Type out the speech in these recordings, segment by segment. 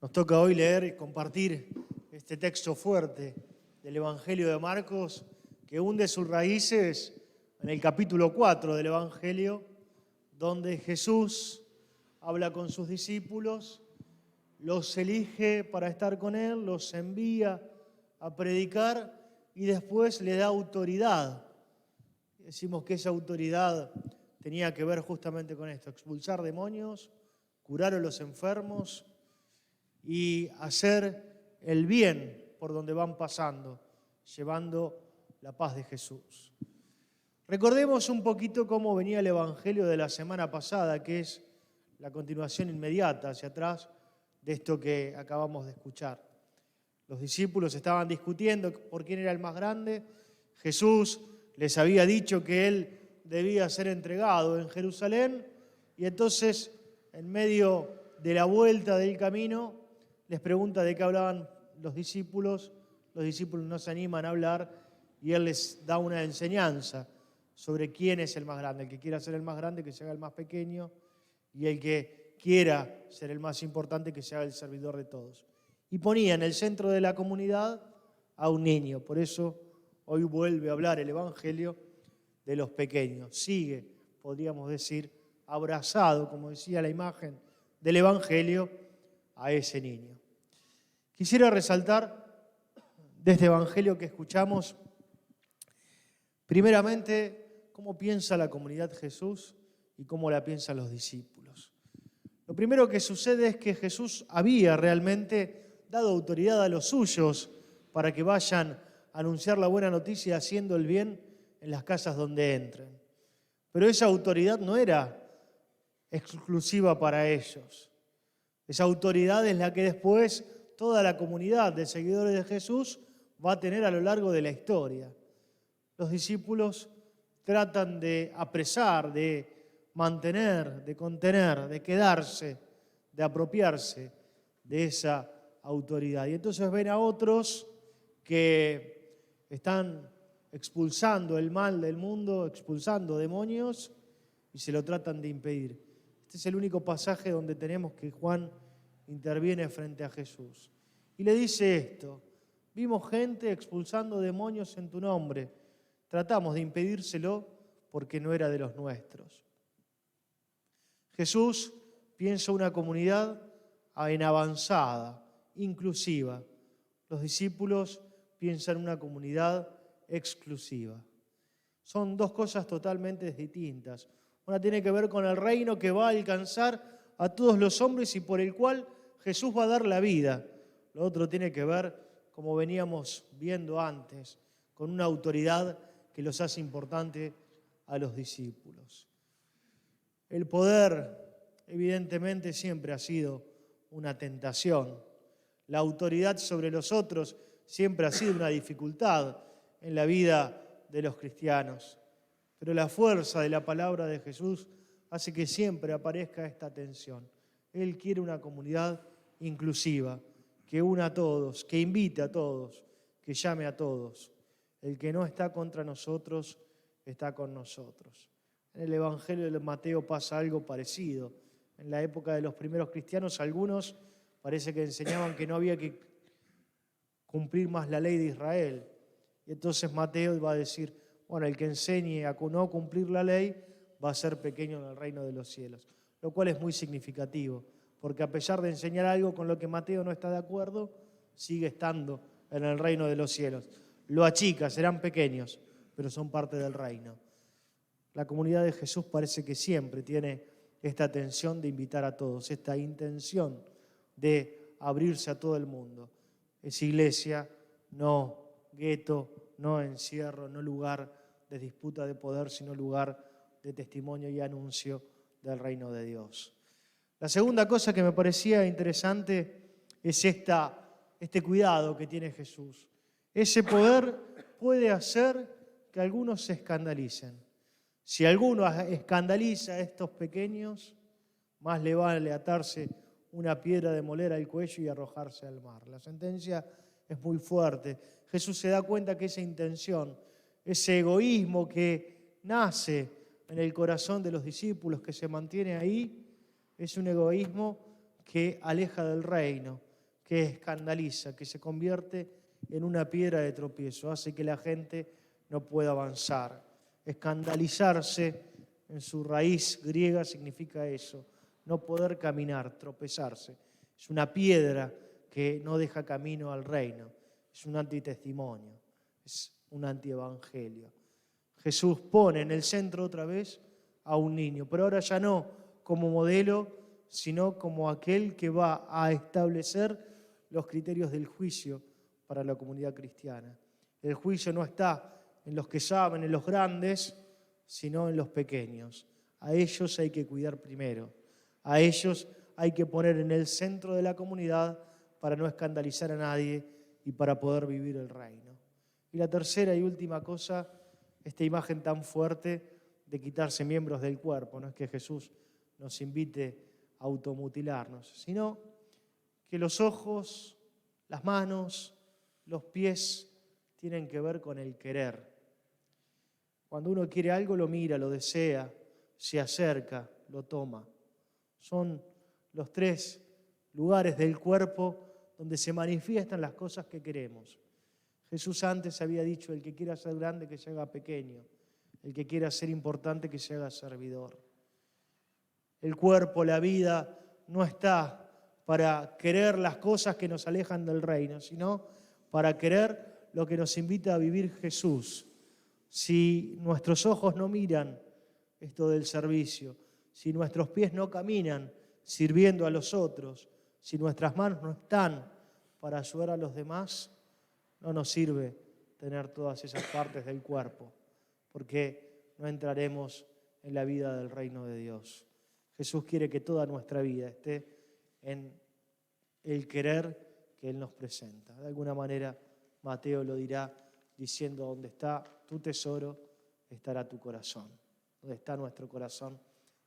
Nos toca hoy leer y compartir este texto fuerte del Evangelio de Marcos que hunde sus raíces en el capítulo 4 del Evangelio, donde Jesús habla con sus discípulos, los elige para estar con Él, los envía a predicar y después le da autoridad. Decimos que esa autoridad tenía que ver justamente con esto: expulsar demonios, curar a los enfermos y hacer el bien por donde van pasando, llevando la paz de Jesús. Recordemos un poquito cómo venía el Evangelio de la semana pasada, que es la continuación inmediata hacia atrás de esto que acabamos de escuchar. Los discípulos estaban discutiendo por quién era el más grande. Jesús les había dicho que Él debía ser entregado en Jerusalén, y entonces, en medio de la vuelta del camino, les pregunta de qué hablaban los discípulos. Los discípulos no se animan a hablar y Él les da una enseñanza sobre quién es el más grande. El que quiera ser el más grande, que se haga el más pequeño, y el que quiera ser el más importante, que se haga el servidor de todos. Y ponía en el centro de la comunidad a un niño. Por eso hoy vuelve a hablar el Evangelio de los pequeños. Sigue, podríamos decir, abrazado, como decía la imagen del Evangelio, a ese niño. Quisiera resaltar de este Evangelio que escuchamos, primeramente, cómo piensa la comunidad Jesús y cómo la piensan los discípulos. Lo primero que sucede es que Jesús había realmente dado autoridad a los suyos para que vayan a anunciar la buena noticia haciendo el bien en las casas donde entren. Pero esa autoridad no era exclusiva para ellos. Esa autoridad es la que después toda la comunidad de seguidores de Jesús va a tener a lo largo de la historia. Los discípulos tratan de apresar, de mantener, de contener, de quedarse, de apropiarse de esa autoridad. Y entonces ven a otros que están expulsando el mal del mundo, expulsando demonios, y se lo tratan de impedir. Este es el único pasaje donde tenemos que Juan interviene frente a Jesús. Y le dice esto: vimos gente expulsando demonios en tu nombre. Tratamos de impedírselo porque no era de los nuestros. Jesús piensa una comunidad en avanzada, inclusiva. Los discípulos piensan una comunidad exclusiva. Son dos cosas totalmente distintas. Una tiene que ver con el reino que va a alcanzar a todos los hombres y por el cual Jesús va a dar la vida. Lo otro tiene que ver, como veníamos viendo antes, con una autoridad que los hace importantes a los discípulos. El poder, evidentemente, siempre ha sido una tentación. La autoridad sobre los otros siempre ha sido una dificultad en la vida de los cristianos. Pero la fuerza de la palabra de Jesús hace que siempre aparezca esta tensión. Él quiere una comunidad inclusiva, que una a todos, que invite a todos, que llame a todos. El que no está contra nosotros, está con nosotros. En el Evangelio de Mateo pasa algo parecido. En la época de los primeros cristianos, algunos parece que enseñaban que no había que cumplir más la ley de Israel. Y entonces Mateo va a decir: bueno, el que enseñe a no cumplir la ley va a ser pequeño en el reino de los cielos. Lo cual es muy significativo, porque a pesar de enseñar algo con lo que Mateo no está de acuerdo, sigue estando en el reino de los cielos. Lo achica, serán pequeños, pero son parte del reino. La comunidad de Jesús parece que siempre tiene esta tensión de invitar a todos, esta intención de abrirse a todo el mundo. Es iglesia, no gueto, no encierro, no lugar de disputa de poder, sino lugar de testimonio y anuncio del reino de Dios. La segunda cosa que me parecía interesante es este cuidado que tiene Jesús. Ese poder puede hacer que algunos se escandalicen. Si alguno escandaliza a estos pequeños, más le vale atarse una piedra de moler al cuello y arrojarse al mar. La sentencia es muy fuerte. Jesús se da cuenta que esa intención, ese egoísmo que nace en el corazón de los discípulos, que se mantiene ahí, es un egoísmo que aleja del reino, que escandaliza, que se convierte en una piedra de tropiezo, hace que la gente no pueda avanzar. Escandalizarse en su raíz griega significa eso, no poder caminar, tropezarse. Es una piedra que no deja camino al reino, es un antitestimonio, es un antievangelio. Jesús pone en el centro otra vez a un niño, pero ahora ya no como modelo, sino como aquel que va a establecer los criterios del juicio para la comunidad cristiana. El juicio no está en los que saben, en los grandes, sino en los pequeños. A ellos hay que cuidar primero. A ellos hay que poner en el centro de la comunidad para no escandalizar a nadie y para poder vivir el reino. Y la tercera y última cosa, esta imagen tan fuerte de quitarse miembros del cuerpo. No es que Jesús nos invite a automutilarnos, sino que los ojos, las manos, los pies tienen que ver con el querer. Cuando uno quiere algo, lo mira, lo desea, se acerca, lo toma. Son los tres lugares del cuerpo donde se manifiestan las cosas que queremos. Jesús antes había dicho, el que quiera ser grande, que se haga pequeño. El que quiera ser importante, que se haga servidor. El cuerpo, la vida, no está para querer las cosas que nos alejan del reino, sino para querer lo que nos invita a vivir Jesús. Si nuestros ojos no miran esto del servicio, si nuestros pies no caminan sirviendo a los otros, si nuestras manos no están para ayudar a los demás, no nos sirve tener todas esas partes del cuerpo, porque no entraremos en la vida del reino de Dios. Jesús quiere que toda nuestra vida esté en el querer que Él nos presenta. De alguna manera, Mateo lo dirá diciendo, donde está tu tesoro, estará tu corazón. Donde está nuestro corazón,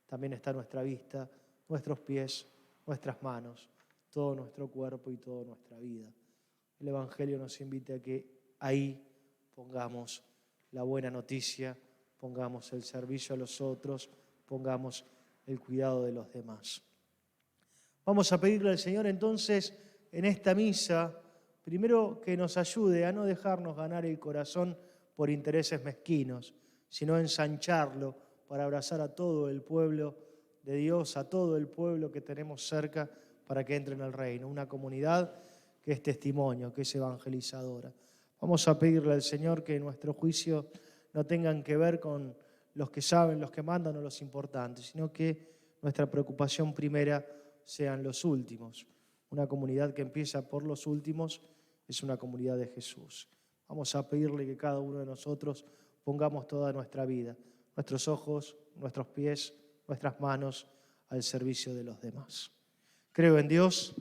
también está nuestra vista, nuestros pies, nuestras manos, todo nuestro cuerpo y toda nuestra vida. El Evangelio nos invita a que ahí pongamos la buena noticia, pongamos el servicio a los otros, pongamos el cuidado de los demás. Vamos a pedirle al Señor entonces en esta misa, primero que nos ayude a no dejarnos ganar el corazón por intereses mezquinos, sino ensancharlo para abrazar a todo el pueblo de Dios, a todo el pueblo que tenemos cerca para que entre en el reino. Una comunidad que es testimonio, que es evangelizadora. Vamos a pedirle al Señor que nuestro juicio no tengan que ver con los que saben, los que mandan o los importantes, sino que nuestra preocupación primera sean los últimos. Una comunidad que empieza por los últimos es una comunidad de Jesús. Vamos a pedirle que cada uno de nosotros pongamos toda nuestra vida, nuestros ojos, nuestros pies, nuestras manos al servicio de los demás. Creo en Dios,